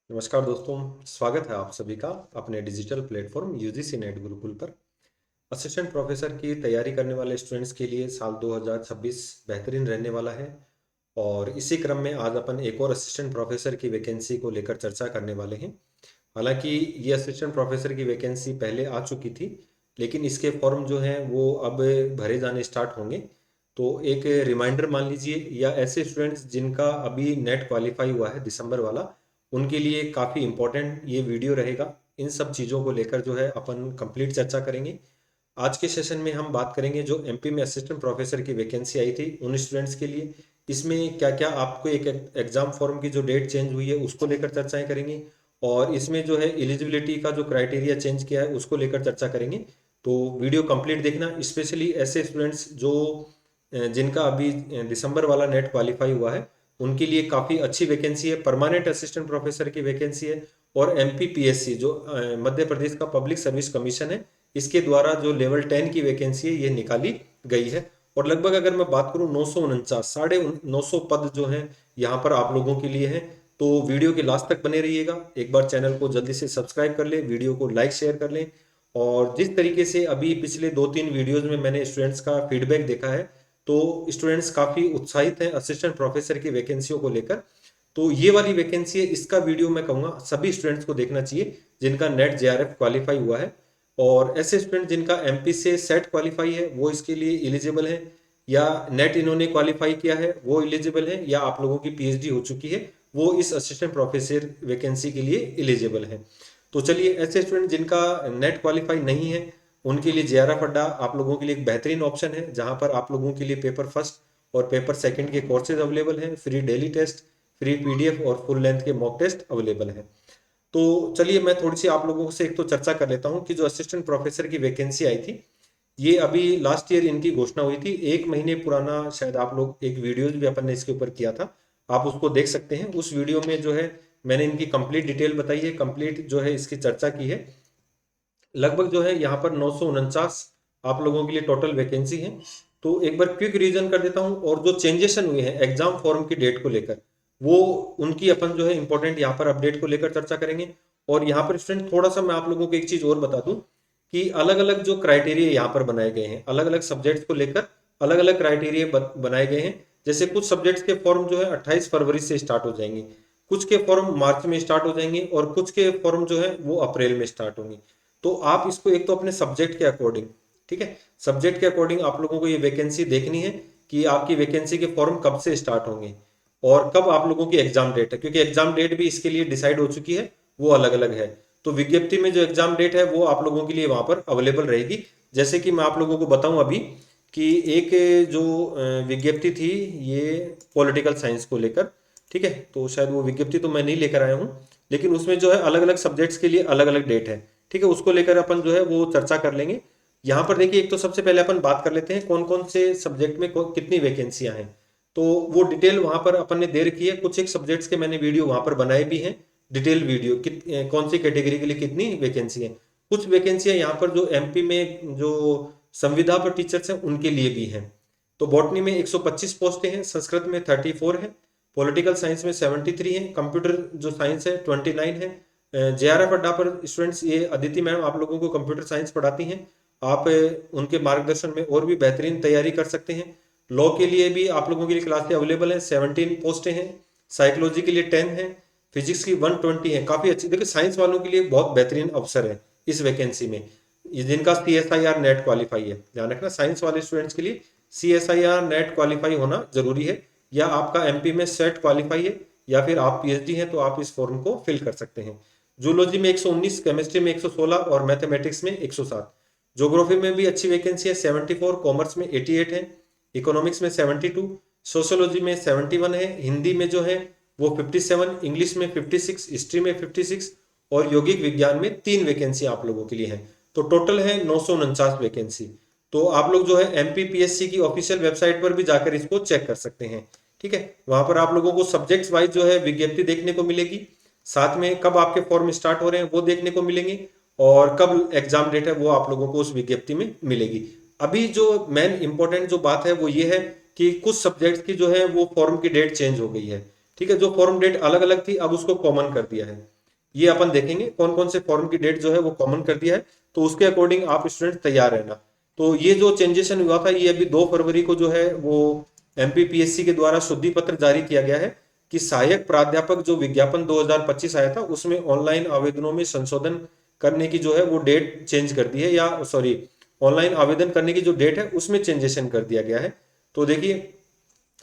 नमस्कार दोस्तों, स्वागत है आप सभी का अपने digital platform UGC NET Gurukul पर। असिस्टेंट प्रोफेसर की तैयारी करने वाले स्टूडेंट्स के लिए साल 2026 बेहतरीन रहने वाला है। और इसी क्रम में आज अपन एक और असिस्टेंट प्रोफेसर की वैकेंसी को लेकर चर्चा करने वाले हैं। हालांकि ये असिस्टेंट प्रोफेसर की वैकेंसी पहले आ चुकी थी, लेकिन इसके फॉर्म जो हैं वो अब भरे जाने स्टार्ट होंगे। तो एक रिमाइंडर मान लीजिए, या ऐसे स्टूडेंट्स जिनका अभी नेट क्वालिफाई हुआ है दिसंबर वाला, उनके लिए काफ़ी इम्पोर्टेंट ये वीडियो रहेगा। इन सब चीज़ों को लेकर जो है अपन कंप्लीट चर्चा करेंगे। आज के सेशन में हम बात करेंगे जो एमपी में असिस्टेंट प्रोफेसर की वैकेंसी आई थी उन स्टूडेंट्स के लिए, इसमें क्या क्या आपको एक एग्जाम फॉर्म की जो डेट चेंज हुई है उसको लेकर चर्चाएं करेंगे। और इसमें जो है एलिजिबिलिटी का जो क्राइटेरिया चेंज किया है उसको लेकर चर्चा करेंगे। तो वीडियो कंप्लीट देखना, स्पेशली ऐसे स्टूडेंट्स जो जिनका अभी दिसंबर वाला नेट क्वालिफाई हुआ है उनके लिए काफ़ी अच्छी वैकेंसी है। परमानेंट असिस्टेंट प्रोफेसर की वैकेंसी है। और एमपीपीएससी जो मध्य प्रदेश का पब्लिक सर्विस कमीशन है, इसके द्वारा जो लेवल 10 की वैकेंसी है ये निकाली गई है। और लगभग अगर मैं बात करूं 949 950 पद जो हैं यहाँ पर आप लोगों के लिए हैं। तो वीडियो के लास्ट तक बने रहिएगा। एक बार चैनल को जल्दी से सब्सक्राइब कर लें, वीडियो को लाइक शेयर कर लें। और जिस तरीके से अभी पिछले 2-3 वीडियोज में मैंने स्टूडेंट्स का फीडबैक देखा है, तो स्टूडेंट्स काफ़ी उत्साहित हैं असिस्टेंट प्रोफेसर की वैकेंसियों को लेकर। तो ये वाली वैकेंसी है, इसका वीडियो मैं कहूँगा सभी स्टूडेंट्स को देखना चाहिए जिनका नेट जेआरएफ क्वालिफाई हुआ है। और ऐसे स्टूडेंट जिनका एमपी से सेट क्वालिफाई है वो इसके लिए एलिजिबल है, या नेट इन्होंने क्वालिफाई किया है वो एलिजिबल है, या आप लोगों की पीएचडी हो चुकी है वो इस असिस्टेंट प्रोफेसर वैकेंसी के लिए एलिजिबल है। तो चलिए, ऐसे स्टूडेंट जिनका नेट क्वालिफाई नहीं है उनके लिए जेआरएफ अड्डा आप लोगों के लिए एक बेहतरीन ऑप्शन है, जहां पर आप लोगों के लिए पेपर फर्स्ट और पेपर सेकंड के कोर्सेज अवेलेबल हैं, free daily test, free PDF और फुल लेंथ के मॉक टेस्ट अवेलेबल हैं। तो चलिए, मैं थोड़ी सी आप लोगों से एक तो चर्चा कर लेता हूँ कि जो असिस्टेंट प्रोफेसर की वैकेंसी आई थी, ये अभी लास्ट ईयर इनकी घोषणा हुई थी। 1 महीने पुराना शायद आप लोग एक वीडियो भी अपन ने इसके ऊपर किया था, आप उसको देख सकते हैं। उस वीडियो में जो है मैंने इनकी कंप्लीट डिटेल बताई है, कंप्लीट जो है इसकी चर्चा की है। लगभग जो है यहाँ पर 949 आप लोगों के लिए टोटल वैकेंसी है। तो एक बार क्विक रिवीजन कर देता हूँ, और जो चेंजेशन हुए हैं एग्जाम फॉर्म की डेट को लेकर, वो उनकी अपन जो है इंपॉर्टेंट यहाँ पर अपडेट को लेकर चर्चा करेंगे। और यहाँ पर स्टूडेंट थोड़ा सा मैं आप लोगों को एक चीज और बता दूं कि अलग अलग जो क्राइटेरिया यहाँ पर बनाए गए हैं, अलग अलग सब्जेक्ट्स को लेकर अलग अलग क्राइटेरिया बनाए गए हैं। जैसे कुछ सब्जेक्ट्स के फॉर्म जो है 28 फरवरी से स्टार्ट हो जाएंगे, कुछ के फॉर्म मार्च में स्टार्ट हो जाएंगे, और कुछ के फॉर्म जो है वो अप्रैल में स्टार्ट होंगे। तो आप इसको एक तो अपने सब्जेक्ट के अकॉर्डिंग, ठीक है, सब्जेक्ट के अकॉर्डिंग आप लोगों को ये वैकेंसी देखनी है कि आपकी वैकेंसी के फॉर्म कब से स्टार्ट होंगे और कब आप लोगों की एग्जाम डेट है, क्योंकि एग्जाम डेट भी इसके लिए डिसाइड हो चुकी है, वो अलग अलग है। तो विज्ञप्ति में जो एग्जाम डेट है वो आप लोगों के लिए वहां पर अवेलेबल रहेगी। जैसे कि मैं आप लोगों को बताऊं अभी कि एक जो विज्ञप्ति थी ये पॉलिटिकल साइंस को लेकर, ठीक है, तो शायद वो विज्ञप्ति तो मैं नहीं लेकर आया हूँ, लेकिन उसमें जो है अलग अलग सब्जेक्ट्स के लिए अलग अलग डेट है, ठीक है, उसको लेकर अपन जो है वो चर्चा कर लेंगे। यहाँ पर देखिए, एक तो सबसे पहले अपन बात कर लेते हैं कौन कौन से सब्जेक्ट में कितनी वैकेंसियां हैं। तो वो डिटेल वहां पर अपन ने दे रखी है, कुछ एक सब्जेक्ट्स के मैंने वीडियो वहां पर बनाए भी हैं, डिटेल वीडियो कौन सी कैटेगरी के लिए कितनी वैकेंसी है। कुछ वैकेंसियां यहाँ पर जो एमपी में जो संविदा पर टीचर्स हैं उनके लिए भी हैं। तो बॉटनी में 125 पोस्टें हैं, संस्कृत में 34 है, पॉलिटिकल साइंस में 73 है, कंप्यूटर जो साइंस है 29 है। जेआरएफ अड्डा पर स्टूडेंट्स, ये अदिति मैम आप लोगों को कंप्यूटर साइंस पढ़ाती हैं, आप उनके मार्गदर्शन में और भी बेहतरीन तैयारी कर सकते हैं। लॉ के लिए भी आप लोगों के लिए क्लासें अवेलेबल हैं, 17 पोस्टें हैं, साइकोलॉजी के लिए 10 है, फिजिक्स की 120 है। काफ़ी अच्छी, देखिए साइंस वालों के लिए बहुत बेहतरीन अवसर है इस वैकेंसी में, ये जिनका CSIR नेट क्वालिफाई है। ध्यान रखना, साइंस वाले स्टूडेंट्स के लिए CSIR नेट क्वालिफाई होना जरूरी है, या आपका एमपी में सेट क्वालिफाई है, या फिर आप पीएचडी हैं तो आप इस फॉर्म को फिल कर सकते हैं। जूलॉजी में 119, केमिस्ट्री में 116 और मैथमेटिक्स में 107। ज्योग्राफी में भी अच्छी वैकेंसी है, 74, कॉमर्स में 88 है, इकोनॉमिक्स में 72, सोशियोलॉजी में 71 है, हिंदी में जो है वो 57, इंग्लिश में 56, हिस्ट्री में 56 और यौगिक विज्ञान में 3 वैकेंसी आप लोगों के लिए है। तो टोटल है 949 वैकेंसी। तो आप लोग जो है एमपीपीएससी की ऑफिशियल वेबसाइट पर भी जाकर इसको चेक कर सकते हैं, ठीक है। वहां पर आप लोगों को सब्जेक्ट्स वाइज जो है विज्ञप्ति देखने को मिलेगी, साथ में कब आपके फॉर्म स्टार्ट हो रहे हैं वो देखने को मिलेंगे, और कब एग्जाम डेट है वो आप लोगों को उस विज्ञप्ति में मिलेगी। अभी जो मेन इंपॉर्टेंट जो बात है वो ये है कि कुछ सब्जेक्ट्स की जो है वो फॉर्म की डेट चेंज हो गई है, ठीक है। जो फॉर्म डेट अलग अलग थी अब उसको कॉमन कर दिया है। ये अपन देखेंगे कौन कौन से फॉर्म की डेट जो है वो कॉमन कर दिया है, तो उसके अकॉर्डिंग आप स्टूडेंट तैयार रहना। तो ये जो चेंजेशन हुआ था ये अभी 2 फरवरी को जो है वो एमपीपीएससी के द्वारा शुद्धि पत्र जारी किया गया है कि सहायक प्राध्यापक जो विज्ञापन 2025 आया था उसमें ऑनलाइन आवेदनों में संशोधन करने की जो है वो डेट चेंज कर दी है, या सॉरी ऑनलाइन आवेदन करने की जो डेट है उसमें चेंजेशन कर दिया गया है। तो देखिए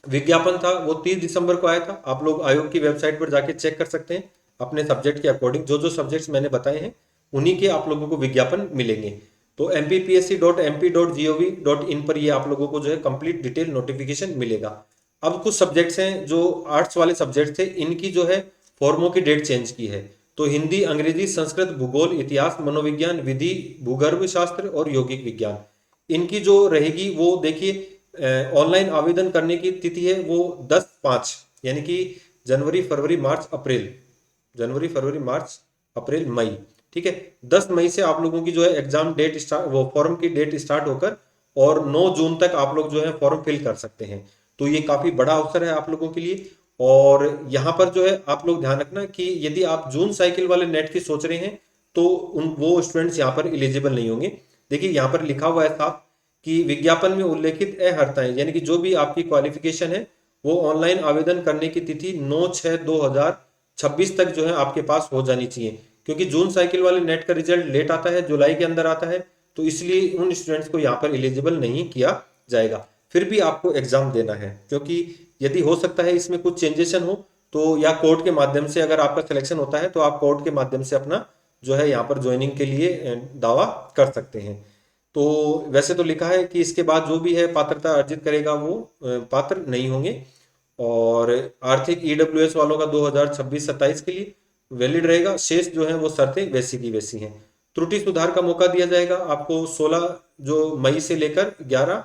विज्ञापन था वो 30 दिसंबर को आया था, आप लोग आयोग की वेबसाइट पर जाके चेक कर सकते हैं अपने सब्जेक्ट के अकॉर्डिंग, जो जो सब्जेक्ट्स मैंने बताए हैं उन्हीं के आप लोगों को विज्ञापन मिलेंगे। तो mpsc.mp.gov.in पर ये आप लोगों को जो है कंप्लीट डिटेल नोटिफिकेशन मिलेगा। अब कुछ सब्जेक्ट्स हैं जो आर्ट्स वाले सब्जेक्ट थे, इनकी जो है फॉर्मों की डेट चेंज की है। तो हिंदी, अंग्रेजी, संस्कृत, भूगोल, इतिहास, मनोविज्ञान, विधि, भूगर्भ शास्त्र और यौगिक विज्ञान, इनकी जो रहेगी वो देखिए ऑनलाइन आवेदन करने की तिथि है वो 10/5, यानी कि जनवरी फरवरी मार्च अप्रैल, जनवरी फरवरी मार्च अप्रैल मई, ठीक है। 10 मई से आप लोगों की जो है एग्जाम डेट स्टार्ट, वो फॉर्म की डेट स्टार्ट होकर और 9 जून तक आप लोग जो है फॉर्म फिल कर सकते हैं। तो ये काफी बड़ा अवसर है आप लोगों के लिए। और यहाँ पर जो है आप लोग ध्यान रखना कि यदि आप जून साइकिल वाले नेट की सोच रहे हैं तो वो स्टूडेंट्स यहाँ पर एलिजिबल नहीं होंगे। देखिए यहाँ पर लिखा हुआ है साफ कि विज्ञापन में उल्लेखित अहर्ताएं, यानी कि जो भी आपकी क्वालिफिकेशन है वो ऑनलाइन आवेदन करने की तिथि 9/6/2026 तक जो है आपके पास हो जानी चाहिए, क्योंकि जून साइकिल वाले नेट का रिजल्ट लेट आता है, जुलाई के अंदर आता है, तो इसलिए उन स्टूडेंट्स को यहाँ पर एलिजिबल नहीं किया जाएगा। फिर भी आपको एग्जाम देना है, क्योंकि यदि हो सकता है इसमें कुछ चेंजेशन हो तो या कोर्ट के माध्यम से अगर आपका सिलेक्शन होता है तो आप कोर्ट के माध्यम से अपना जो है यहाँ पर ज्वाइनिंग के लिए दावा कर सकते हैं। तो वैसे तो लिखा है कि इसके बाद जो भी है पात्रता अर्जित करेगा वो पात्र नहीं होंगे। और आर्थिक ईडब्ल्यूएस वालों का 2026-27 के लिए वैलिड रहेगा, शेष जो है वो शर्तें वैसी की वैसी हैं। त्रुटि सुधार का मौका दिया जाएगा आपको 16 जो मई से लेकर 11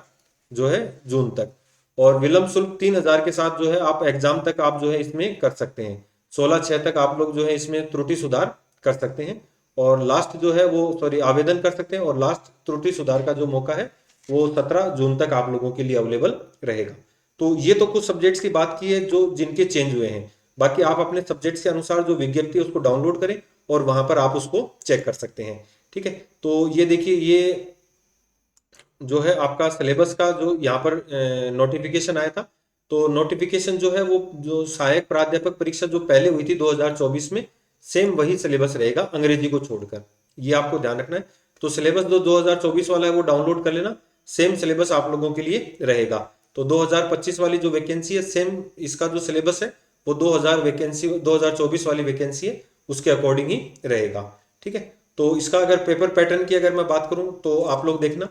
जो है जून तक, और विलंब शुल्क 3,000 के साथ जो है आप एग्जाम तक आप जो है इसमें कर सकते हैं। 16/6 तक आप लोग जो है इसमें त्रुटि सुधार कर सकते हैं, और लास्ट जो है वो सॉरी आवेदन कर सकते हैं, और लास्ट त्रुटि सुधार का जो मौका है वो 17 जून तक आप लोगों के लिए अवेलेबल रहेगा। तो ये तो कुछ सब्जेक्ट्स की बात की है जो जिनके चेंज हुए हैं। बाकी आप अपने सब्जेक्ट्स के अनुसार जो विज्ञप्ति है उसको डाउनलोड करें और वहां पर आप उसको चेक कर सकते हैं, ठीक है। तो ये देखिए ये जो है आपका सिलेबस का जो यहाँ पर नोटिफिकेशन आया था, तो नोटिफिकेशन जो है वो जो सहायक प्राध्यापक परीक्षा जो पहले हुई थी 2024 में, सेम वही सिलेबस रहेगा अंग्रेजी को छोड़कर, ये आपको ध्यान रखना है। तो सिलेबस जो 2024 वाला है वो डाउनलोड कर लेना, सेम सिलेबस आप लोगों के लिए रहेगा। तो 2025 वाली जो वैकेंसी है सेम इसका जो सिलेबस है वो 2024 वाली वैकेंसी है उसके अकॉर्डिंग ही रहेगा, ठीक है। तो इसका अगर पेपर पैटर्न की अगर मैं बात करूं तो आप लोग देखना,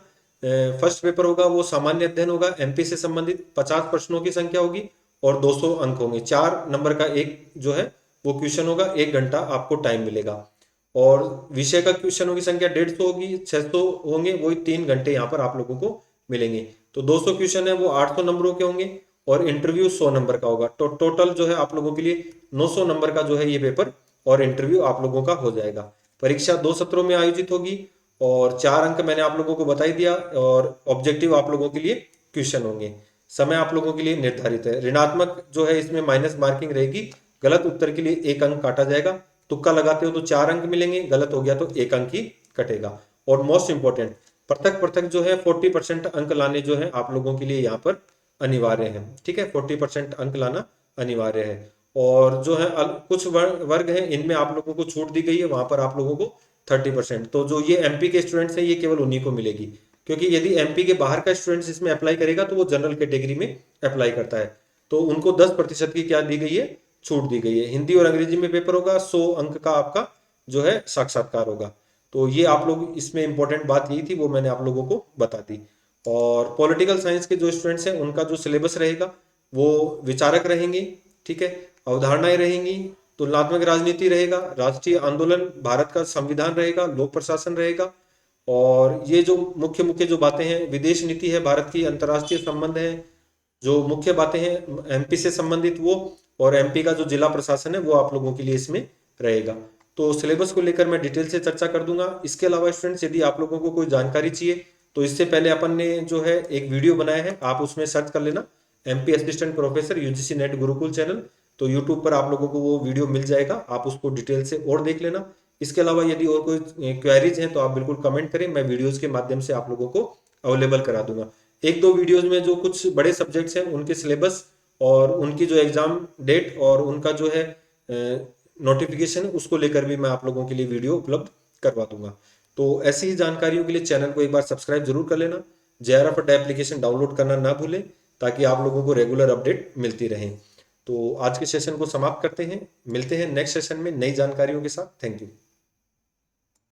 फर्स्ट पेपर होगा वो सामान्य अध्ययन होगा, एमपी से संबंधित 50 प्रश्नों की संख्या होगी और 200 अंक होंगे। 4 नंबर का एक जो है वो क्वेश्चन होगा, 1 घंटा आपको टाइम मिलेगा। और विषय का क्वेश्चनों की संख्या 150 होगी, 600 होंगे, वही 3 घंटे यहाँ पर आप लोगों को मिलेंगे। तो 200 क्वेश्चन है वो 800 नंबरों के होंगे, और इंटरव्यू 100 नंबर का होगा। तो टोटल जो है आप लोगों के लिए 900 नंबर का जो है ये पेपर और इंटरव्यू आप लोगों का हो जाएगा। परीक्षा 2 सत्रों में आयोजित होगी और 4 अंक मैंने आप लोगों को बता ही दिया, और ऑब्जेक्टिव आप लोगों के लिए क्वेश्चन होंगे। समय आप लोगों के लिए निर्धारित है, ऋणात्मक जो है इसमें माइनस मार्किंग रहेगी, गलत उत्तर के लिए 1 अंक काटा जाएगा। तुक्का लगाते हो तो 4 अंक मिलेंगे, गलत हो गया तो 1 अंक ही कटेगा। और मोस्ट इंपॉर्टेंट पृथक पृथक जो है 40% अंक लाने जो है आप लोगों के लिए यहाँ पर अनिवार्य है, ठीक है। 40% अंक लाना अनिवार्य है। और जो है कुछ वर्ग हैं इनमें आप लोगों को छूट दी गई है, वहां पर आप लोगों को 30%, तो जो ये एमपी के स्टूडेंट्स हैं ये केवल उन्हीं को मिलेगी, क्योंकि यदि एमपी के बाहर का स्टूडेंट्स इसमें अप्लाई करेगा तो वो जनरल कैटेगरी में अप्लाई करता है, तो उनको 10% की क्या दी गई है, छूट दी गई है। हिंदी और अंग्रेजी में पेपर होगा, 100 अंक का आपका जो है साक्षात्कार होगा। तो ये आप लोग इसमें इंपॉर्टेंट बात यही थी वो मैंने आप लोगों को बता दी। और पॉलिटिकल साइंस के जो स्टूडेंट्स हैं उनका जो सिलेबस रहेगा वो विचारक रहेंगे, ठीक है, अवधारणाएं रहेंगी, तुलनात्मक राजनीति रहेगा, राष्ट्रीय आंदोलन, भारत का संविधान रहेगा, लोक प्रशासन रहेगा, और ये जो मुख्य मुख्य जो बातें हैं, विदेश नीति है भारत की, अंतर्राष्ट्रीय संबंध है, जो मुख्य बातें हैं एमपी से संबंधित वो, और एमपी का जो जिला प्रशासन है वो आप लोगों के लिए इसमें रहेगा। तो सिलेबस को लेकर मैं डिटेल से चर्चा कर दूंगा। इसके अलावा स्टूडेंट्स यदि आप लोगों को कोई जानकारी चाहिए तो इससे पहले अपन ने जो है एक वीडियो बनाया है, आप उसमें सर्च कर लेना, MP assistant professor UGC NET Gurukul channel, तो यूट्यूब पर आप लोगों को वो वीडियो मिल जाएगा, आप उसको डिटेल से और देख लेना। इसके अलावा यदि और कोई क्वेरीज हैं तो आप बिल्कुल कमेंट करें, मैं वीडियोज़ के माध्यम से आप लोगों को अवेलेबल करा दूंगा। एक दो वीडियोज़ में जो कुछ बड़े सब्जेक्ट्स हैं उनके सिलेबस और उनकी जो एग्ज़ाम डेट और उनका जो है नोटिफिकेशन, उसको लेकर भी मैं आप लोगों के लिए वीडियो उपलब्ध करवा दूंगा। तो ऐसी ही जानकारियों के लिए चैनल को एक बार सब्सक्राइब जरूर कर लेना। JRF एप्लीकेशन डाउनलोड करना ना भूलें, ताकि आप लोगों को रेगुलर अपडेट मिलती रहे। तो आज के सेशन को समाप्त करते हैं, मिलते हैं नेक्स्ट सेशन में नई जानकारियों के साथ। Thank you.